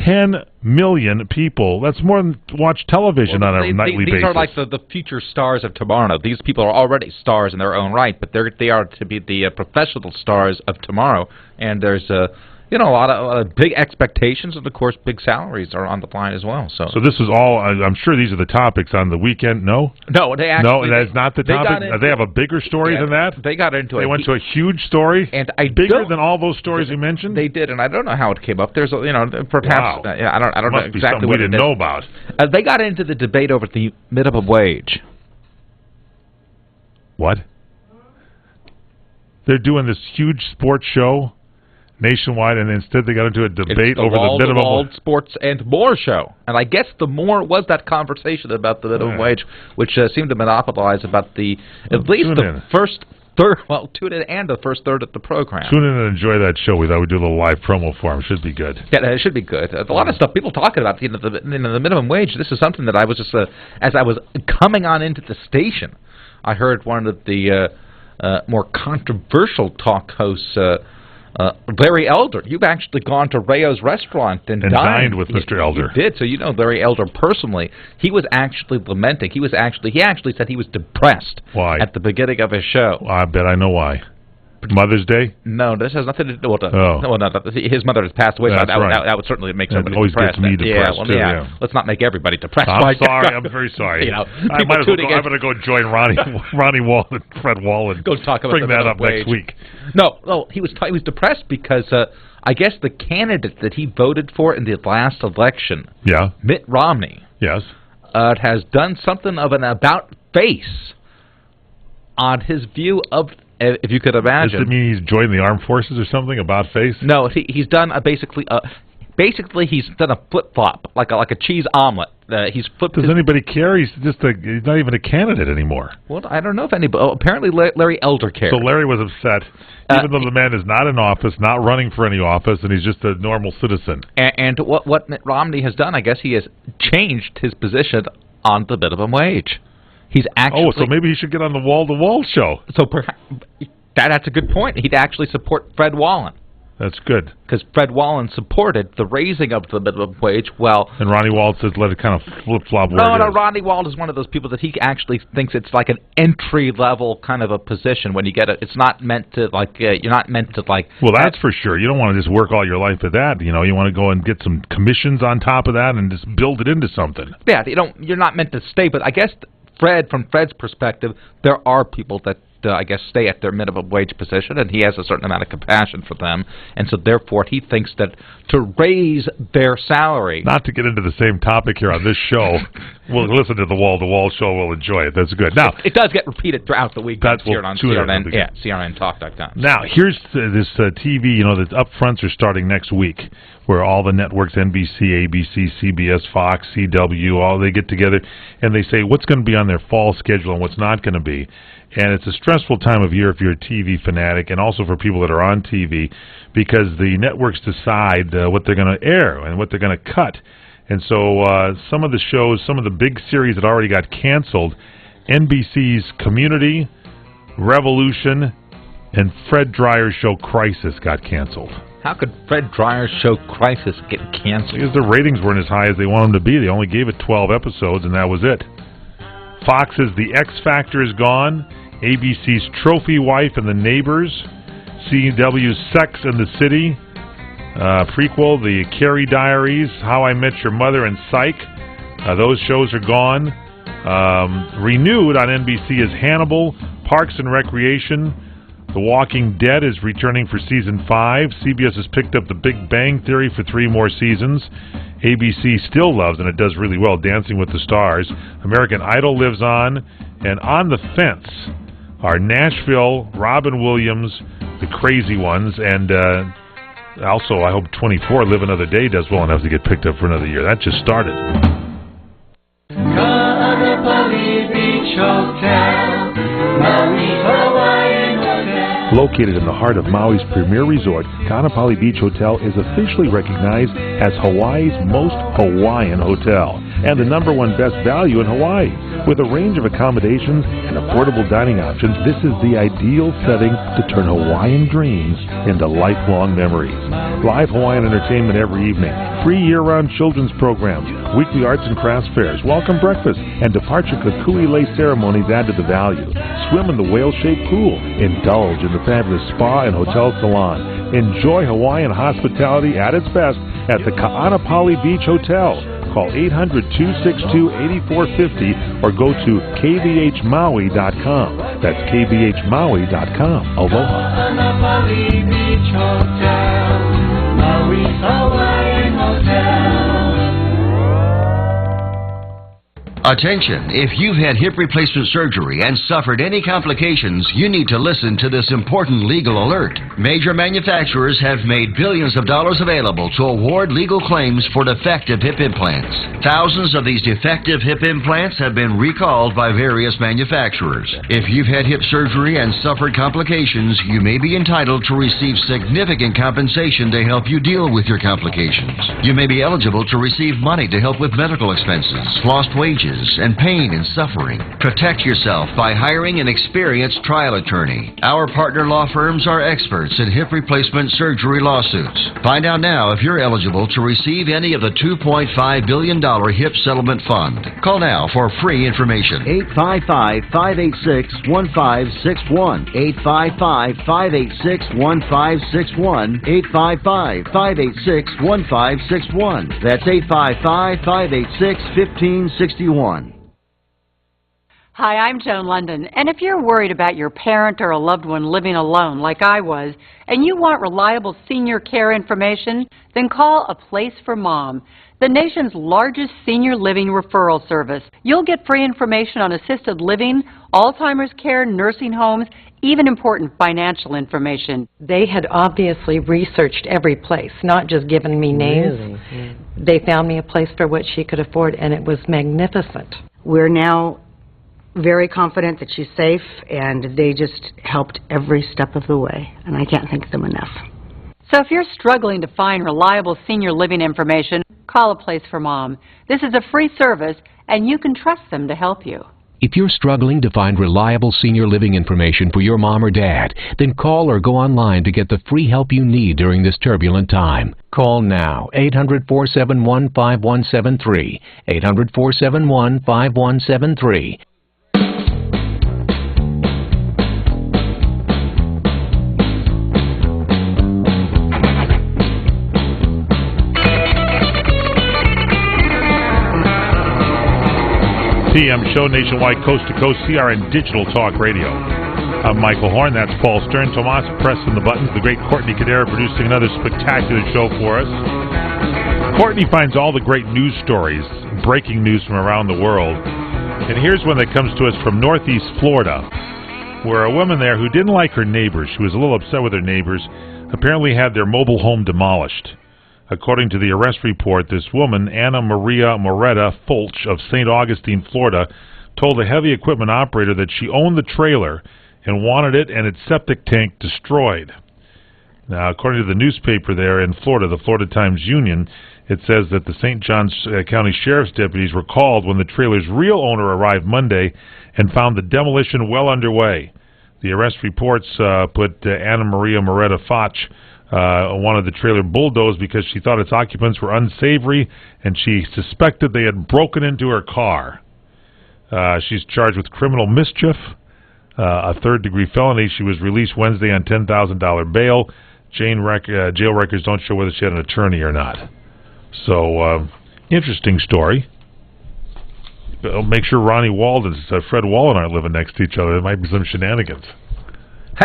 10 million people. That's more than watch television on a nightly basis. These are like the future stars of tomorrow. These people are already stars in their own right, but they are to be the professional stars of tomorrow. And there's a lot of big expectations, and of course, big salaries are on the line as well. So this is all. I'm sure these are the topics on the weekend. No, they actually that's not the topic. They have a bigger story than that. They got into. They went to a huge story, and bigger than all those stories you mentioned. They did, and I don't know how it came up. There's perhaps I don't know exactly what we didn't know about. They got into the debate over the minimum wage. What? They're doing this huge sports show nationwide, and instead they got into a debate over the minimum wage. Sports and More show, and I guess the more was that conversation about the minimum wage, which seemed to monopolize about at least the first third. Well, tune in and the first third of the program. Tune in and enjoy that show. We thought we'd do a little live promo for them. Should be good. Yeah, it should be good. A lot of stuff people talking about the minimum wage. This is something that I was just as I was coming on into the station, I heard one of the more controversial talk hosts. Larry Elder, you've actually gone to Rayo's restaurant and dined with Mr. Elder. You did, so you know Larry Elder personally. He was actually lamenting. He actually said he was depressed. Why? At the beginning of his show. Well, I bet I know why. Mother's Day? No, this has nothing to do with his mother has passed away. That's that would certainly make somebody always depressed. Gets me depressed too. Yeah. Let's not make everybody depressed. I'm sorry. I'm very sorry. I'm going to go join Ronnie Wall and Fred Wall and go talk about bring that up next week. No, he was depressed because I guess the candidate that he voted for in the last election, Mitt Romney, has done something of an about face on his view of. If you could imagine. Does it mean he's joined the armed forces or something? About face? No, he's done basically he's done a flip flop like a cheese omelet. He's flipped. Does anybody care? He's not even a candidate anymore. Well, I don't know if anybody. Apparently, Larry Elder cares. So Larry was upset, even though the man is not in office, not running for any office, and he's just a normal citizen. And what Mitt Romney has done, I guess he has changed his position on the minimum wage. He's actually. So maybe he should get on the wall-to-wall show. So perhaps that's a good point. He'd actually support Fred Wallen. That's good. Because Fred Wallen supported the raising of the minimum wage. Well, and Ronnie Wall says let it kind of flip-flop. No, Ronnie Wall is one of those people that he actually thinks it's like an entry-level kind of a position when you get it. It's not meant to you're not meant to Well, that's for sure. You don't want to just work all your life at that. You want to go and get some commissions on top of that and just build it into something. Yeah, you're not meant to stay. But I guess. From Fred's perspective, there are people that I guess stay at their minimum wage position, and he has a certain amount of compassion for them, and so therefore he thinks that to raise their salary. Not to get into the same topic here on this show, we'll listen to the wall-to-wall show. We'll enjoy it. That's good. Now it does get repeated throughout the week. That's here on CRN. CRNTalk.com. Now here's this TV. The upfronts are starting next week, where all the networks, NBC, ABC, CBS, Fox, CW, all they get together and they say what's going to be on their fall schedule and what's not going to be. And it's a stressful time of year if you're a TV fanatic, and also for people that are on TV, because the networks decide what they're going to air and what they're going to cut. And so some of the shows, some of the big series that already got canceled, NBC's Community, Revolution, and Fred Dreyer's show Crisis got canceled. How could Fred Dreyer's show Crisis get canceled? Because the ratings weren't as high as they want them to be. They only gave it 12 episodes, and that was it. Fox's The X Factor is gone. ABC's Trophy Wife and The Neighbors. CW's Sex and the City prequel, The Carrie Diaries, How I Met Your Mother, and Psych. Those shows are gone. Renewed on NBC is Hannibal, Parks and Recreation. The Walking Dead is returning for Season 5. CBS has picked up The Big Bang Theory for 3 more seasons. ABC still loves, and it does really well, Dancing with the Stars. American Idol lives on. And on the fence are Nashville, Robin Williams, The Crazy Ones, and also I hope 24 Live Another Day does well enough to get picked up for another year. That just started. Kaanapali Beach Hotel, Maui, Hawaiian Hotel. Located in the heart of Maui's premier resort, Kaanapali Beach Hotel is officially recognized as Hawaii's most Hawaiian hotel and the #1 best value in Hawaii. With a range of accommodations and affordable dining options, this is the ideal setting to turn Hawaiian dreams into lifelong memories. Live Hawaiian entertainment every evening, free year-round children's programs, weekly arts and crafts fairs, welcome breakfast, and departure kukui lei ceremonies add to the value. Swim in the whale-shaped pool. Indulge in the fabulous spa and hotel salon. Enjoy Hawaiian hospitality at its best at the Kaanapali Beach Hotel. Call 800-262-8450 or go to kvhmaui.com. That's kvhmaui.com. Aloha. Kaanapali Beach Hotel, Maui's Hawaiian Hotel. Attention, if you've had hip replacement surgery and suffered any complications, you need to listen to this important legal alert. Major manufacturers have made billions of dollars available to award legal claims for defective hip implants. Thousands of these defective hip implants have been recalled by various manufacturers. If you've had hip surgery and suffered complications, you may be entitled to receive significant compensation to help you deal with your complications. You may be eligible to receive money to help with medical expenses, lost wages, and pain and suffering. Protect yourself by hiring an experienced trial attorney. Our partner law firms are experts in hip replacement surgery lawsuits. Find out now if you're eligible to receive any of the $2.5 billion HIP Settlement Fund. Call now for free information. 855-586-1561. 855-586-1561. 855-586-1561. That's 855-586-1561. Hi, I'm Joan London, and if you're worried about your parent or a loved one living alone like I was, and you want reliable senior care information, then call A Place for Mom, the nation's largest senior living referral service. You'll get free information on assisted living, Alzheimer's care, nursing homes, even important financial information. They had obviously researched every place, not just given me names. Really? Yeah. They found me a place for what she could afford, and it was magnificent. We're now very confident that she's safe, and they just helped every step of the way, and I can't thank them enough. So if you're struggling to find reliable senior living information, call A Place for Mom. This is a free service, and you can trust them to help you. If you're struggling to find reliable senior living information for your mom or dad, then call or go online to get the free help you need during this turbulent time. Call now, 800-471-5173, 800-471-5173. PM show nationwide, coast to coast, CRN Digital Talk Radio. I'm Michael Horn. That's Paul Stern. Tomas pressing the buttons. The great Courtney Cadera producing another spectacular show for us. Courtney finds all the great news stories, breaking news from around the world. And here's one that comes to us from Northeast Florida, where a woman there who didn't like her neighbors, she was a little upset with her neighbors, apparently had their mobile home demolished. According to the arrest report, this woman, Anna Maria Moretta Fulch of St. Augustine, Florida, told a heavy equipment operator that she owned the trailer and wanted it and its septic tank destroyed. Now, according to the newspaper there in Florida, the Florida Times-Union, it says that the St. Johns County Sheriff's deputies were called when the trailer's real owner arrived Monday and found the demolition well underway. The arrest reports put Anna Maria Moretta Fulch wanted the trailer bulldozed because she thought its occupants were unsavory and she suspected they had broken into her car. She's charged with criminal mischief. a third-degree felony. She was released Wednesday on $10,000 bail. Jail records don't show whether she had an attorney or not. So, interesting story. Make sure Ronnie Walden and Fred Wallen aren't living next to each other. There might be some shenanigans.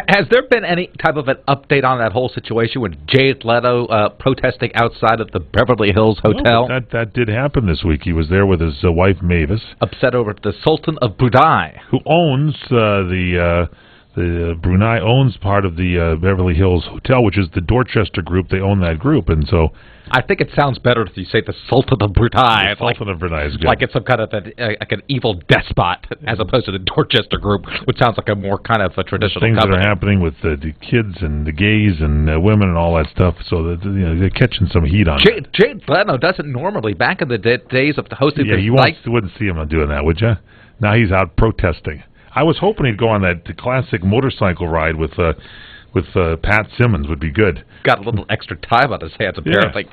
Has there been any type of an update on that whole situation with Jared Leto protesting outside of the Beverly Hills Hotel? No, that did happen this week. He was there with his wife Mavis. Upset over the Sultan of Brunei, who owns the Brunei owns part of the Beverly Hills Hotel, which is the Dorchester Group. They own that group, and so I think it sounds better if you say the Sultan of Brunei. The Sultan of Brunei is good. Like it's some kind of like an evil despot, as opposed to the Dorchester Group, which sounds like a more kind of a traditional things company. that are happening with the kids and the gays and women and all that stuff. So that they're catching some heat on. Jared Leto doesn't normally, back in the days of the hosting. Yeah, you wouldn't see him doing that, would you? Now he's out protesting. I was hoping he'd go on that classic motorcycle ride with Pat Simmons. Would be good. Got a little extra time on his hands, apparently. Yeah.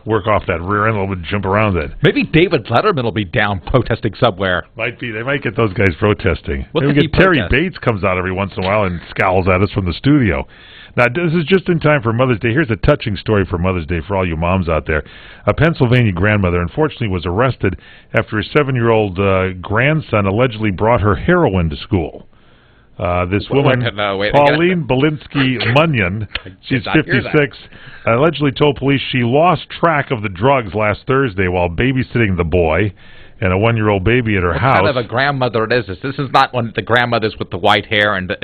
Work off that rear end a little bit, jump around it. Maybe David Letterman will be down protesting somewhere. Might be. They might get those guys protesting. What Maybe did he get Terry protest? Bates comes out every once in a while and scowls at us from the studio. Now, this is just in time for Mother's Day. Here's a touching story for Mother's Day for all you moms out there. A Pennsylvania grandmother, unfortunately, was arrested after a 7-year-old grandson allegedly brought her heroin to school. This woman, Pauline Belinsky Munyon, she's 56, allegedly told police she lost track of the drugs last Thursday while babysitting the boy and a 1-year-old baby at her house. What kind of a grandmother it is this? This is not one of the grandmothers with the white hair and the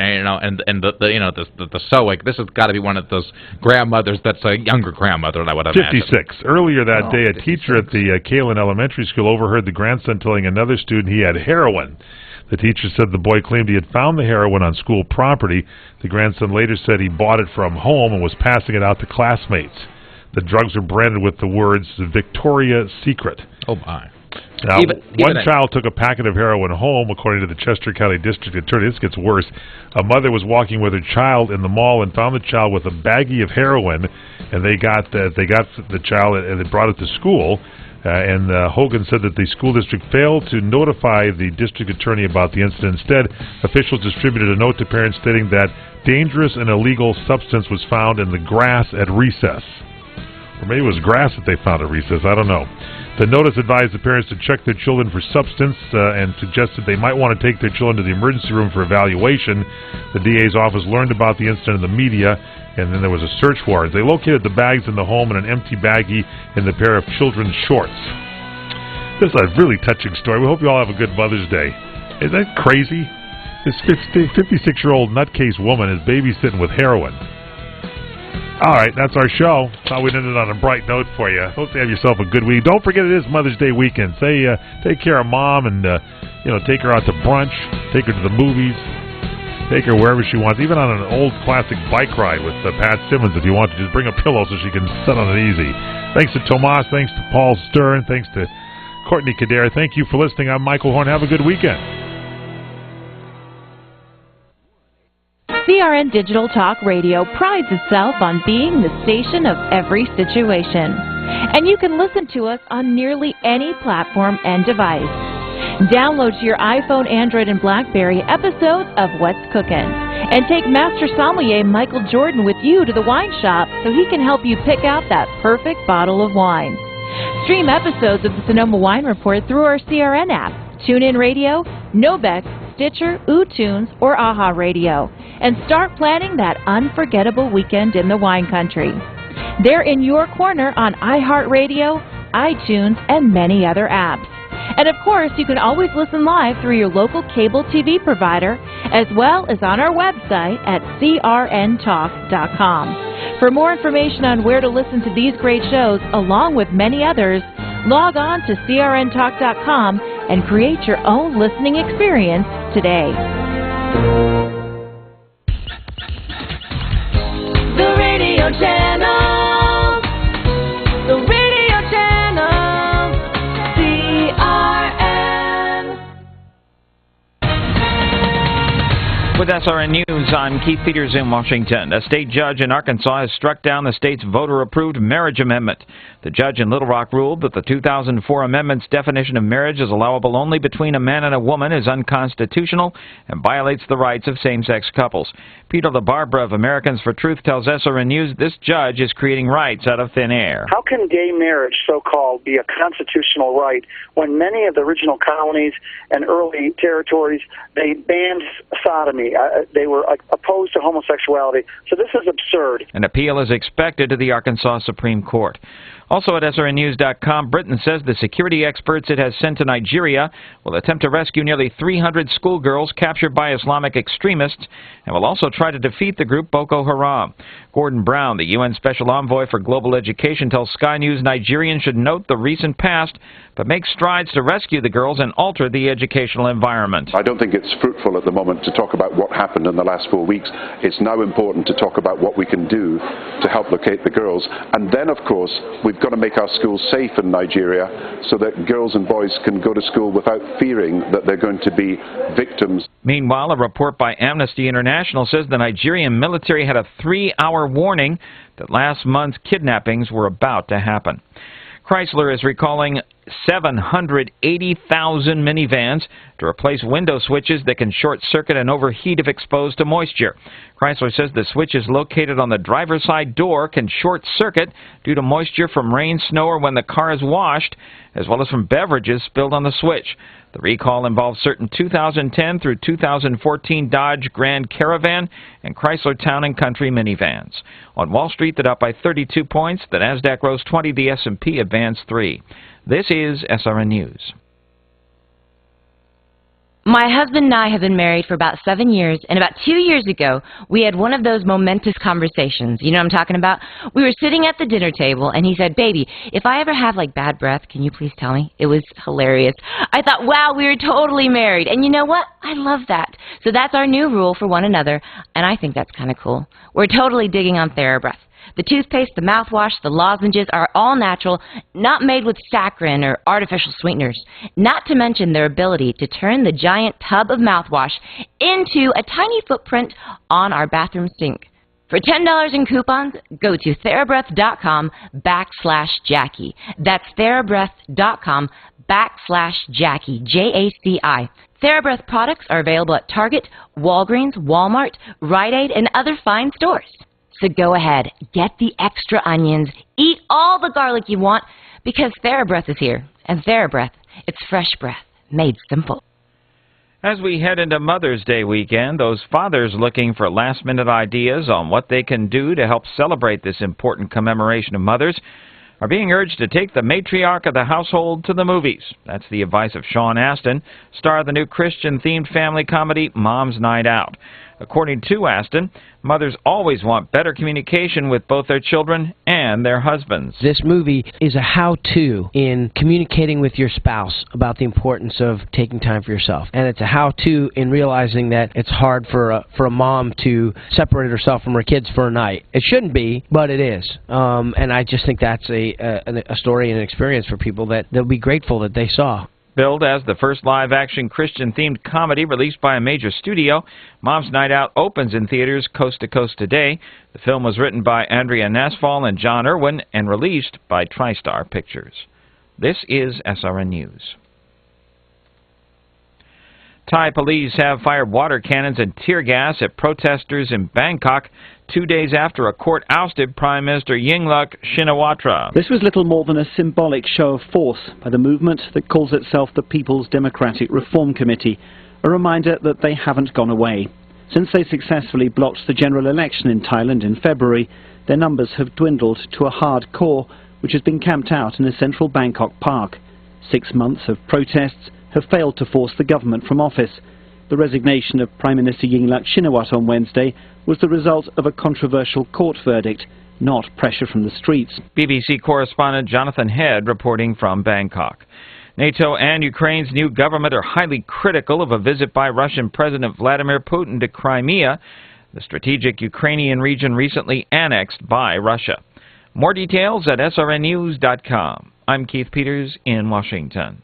sewing. This has got to be one of those grandmothers that's a younger grandmother, I would imagine. 56. Earlier that day, a teacher at the Kalen Elementary School overheard the grandson telling another student he had heroin. The teacher said the boy claimed he had found the heroin on school property. The grandson later said he bought it from home and was passing it out to classmates. The drugs were branded with the words Victoria's Secret. Oh, my. Now, one child took a packet of heroin home, according to the Chester County District Attorney. This gets worse. A mother was walking with her child in the mall and found the child with a baggie of heroin, and they got the child and they brought it to school. And Hogan said that the school district failed to notify the district attorney about the incident. Instead, officials distributed a note to parents stating that dangerous and illegal substance was found in the grass at recess. Or maybe it was grass that they found at recess. I don't know. The notice advised the parents to check their children for substance and suggested they might want to take their children to the emergency room for evaluation. The DA's office learned about the incident in the media, and then there was a search warrant. They located the bags in the home and an empty baggie in the pair of children's shorts. This is a really touching story. We hope you all have a good Mother's Day. Isn't that crazy? This 56-year-old nutcase woman is babysitting with heroin. All right, that's our show. Thought we'd end it on a bright note for you. Hope you have yourself a good week. Don't forget it is Mother's Day weekend. Take care of Mom and take her out to brunch, take her to the movies, take her wherever she wants, even on an old classic bike ride with Pat Simmons if you want to. Just bring a pillow so she can sit on it easy. Thanks to Tomas. Thanks to Paul Stern. Thanks to Courtney Kadare. Thank you for listening. I'm Michael Horn. Have a good weekend. CRN Digital Talk Radio prides itself on being the station of every situation. And you can listen to us on nearly any platform and device. Download to your iPhone, Android, and BlackBerry episodes of What's Cookin'. And take Master Sommelier Michael Jordan with you to the wine shop so he can help you pick out that perfect bottle of wine. Stream episodes of the Sonoma Wine Report through our CRN app, TuneIn Radio, Nobex, Stitcher, UTunes, or AHA Radio, and start planning that unforgettable weekend in the wine country. They're in your corner on iHeartRadio, iTunes, and many other apps. And of course, you can always listen live through your local cable TV provider, as well as on our website at crntalk.com. For more information on where to listen to these great shows, along with many others, log on to crntalk.com and create your own listening experience today. The radio channel. The radio channel. CRN. With SRN News, I'm Keith Peters in Washington. A state judge in Arkansas has struck down the state's voter-approved marriage amendment. The judge in Little Rock ruled that the 2004 amendment's definition of marriage as allowable only between a man and a woman is unconstitutional and violates the rights of same-sex couples. Peter LaBarbera of Americans for Truth tells SRN News this judge is creating rights out of thin air. How can gay marriage, so-called, be a constitutional right when many of the original colonies and early territories, they banned sodomy? They were opposed to homosexuality. So this is absurd. An appeal is expected to the Arkansas Supreme Court. Also at SRNnews.com, Britain says the security experts it has sent to Nigeria will attempt to rescue nearly 300 schoolgirls captured by Islamic extremists and will also try to defeat the group Boko Haram. Gordon Brown, the UN Special Envoy for Global Education, tells Sky News Nigerians should note the recent past but make strides to rescue the girls and alter the educational environment. I don't think it's fruitful at the moment to talk about what happened in the last 4 weeks. It's now important to talk about what we can do to help locate the girls. And then, of course, we've got to make our schools safe in Nigeria so that girls and boys can go to school without fearing that they're going to be victims. Meanwhile, a report by Amnesty International says the Nigerian military had a 3-hour warning that last month's kidnappings were about to happen. Chrysler is recalling 780,000 minivans to replace window switches that can short-circuit and overheat if exposed to moisture. Chrysler says the switches located on the driver's side door can short-circuit due to moisture from rain, snow, or when the car is washed, as well as from beverages spilled on the switch. The recall involves certain 2010 through 2014 Dodge Grand Caravan and Chrysler Town & Country minivans. On Wall Street, that up by 32 points. The Nasdaq rose 20. The S&P advanced 3. This is SRN News. My husband and I have been married for about 7 years, and about 2 years ago, we had one of those momentous conversations. You know what I'm talking about? We were sitting at the dinner table, and he said, "Baby, if I ever have, like, bad breath, can you please tell me?" It was hilarious. I thought, wow, we were totally married. And you know what? I love that. So that's our new rule for one another, and I think that's kind of cool. We're totally digging on TheraBreath. The toothpaste, the mouthwash, the lozenges are all natural, not made with saccharin or artificial sweeteners. Not to mention their ability to turn the giant tub of mouthwash into a tiny footprint on our bathroom sink. For $10 in coupons, go to TheraBreath.com/Jackie. That's TheraBreath.com/Jackie, J-A-C-I. TheraBreath products are available at Target, Walgreens, Walmart, Rite Aid, and other fine stores. So go ahead, get the extra onions, eat all the garlic you want, because TheraBreath is here. And TheraBreath, it's fresh breath, made simple. As we head into Mother's Day weekend, those fathers looking for last-minute ideas on what they can do to help celebrate this important commemoration of mothers are being urged to take the matriarch of the household to the movies. That's the advice of Sean Astin, star of the new Christian-themed family comedy Mom's Night Out. According to Astin, mothers always want better communication with both their children and their husbands. This movie is a how-to in communicating with your spouse about the importance of taking time for yourself. And it's a how-to in realizing that it's hard for a mom to separate herself from her kids for a night. It shouldn't be, but it is. And I just think that's a story and an experience for people that they'll be grateful that they saw. Billed as the first live-action Christian-themed comedy released by a major studio, Mom's Night Out opens in theaters coast to coast today. The film was written by Andrea Nasfall and John Irwin and released by TriStar Pictures. This is SRN News. Thai police have fired water cannons and tear gas at protesters in Bangkok 2 days after a court ousted Prime Minister Yingluck Shinawatra. This was little more than a symbolic show of force by the movement that calls itself the People's Democratic Reform Committee, a reminder that they haven't gone away. Since they successfully blocked the general election in Thailand in February, their numbers have dwindled to a hard core which has been camped out in a central Bangkok park. 6 months of protests have failed to force the government from office. The resignation of Prime Minister Yingluck Shinawatra on Wednesday was the result of a controversial court verdict, not pressure from the streets. BBC correspondent Jonathan Head reporting from Bangkok. NATO and Ukraine's new government are highly critical of a visit by Russian President Vladimir Putin to Crimea, the strategic Ukrainian region recently annexed by Russia. More details at srnnews.com. I'm Keith Peters in Washington.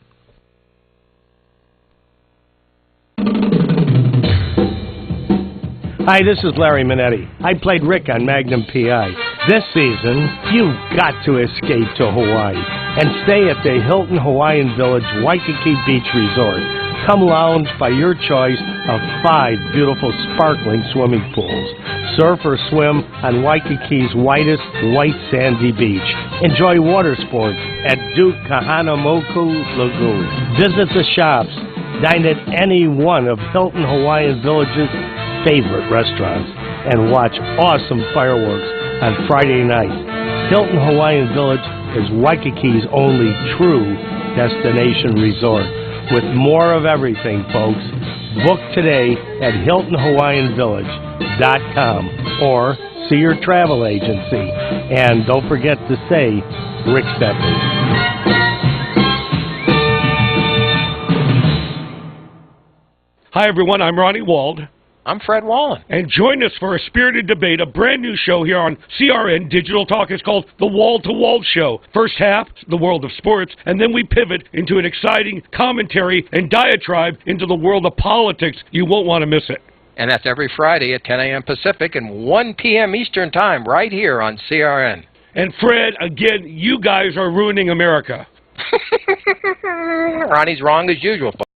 Hi, this is Larry Minetti. I played Rick on Magnum P.I. This season, you've got to escape to Hawaii and stay at the Hilton Hawaiian Village Waikiki Beach Resort. Come lounge by your choice of 5 beautiful sparkling swimming pools. Surf or swim on Waikiki's whitest white sandy beach. Enjoy water sports at Duke Kahanamoku Lagoon. Visit the shops. Dine at any one of Hilton Hawaiian Village's favorite restaurants. And watch awesome fireworks on Friday night. Hilton Hawaiian Village is Waikiki's only true destination resort. With more of everything, folks. Book today at HiltonHawaiianVillage.com or see your travel agency. And don't forget to say, Rick Stepping. Hi, everyone. I'm Ronnie Wald. I'm Fred Wallen. And join us for a spirited debate, a brand new show here on CRN Digital Talk. It's called The Wall to Wall Show. First half, the world of sports, and then we pivot into an exciting commentary and diatribe into the world of politics. You won't want to miss it. And that's every Friday at 10 a.m. Pacific and 1 p.m. Eastern Time right here on CRN. And Fred, again, you guys are ruining America. Ronnie's wrong as usual.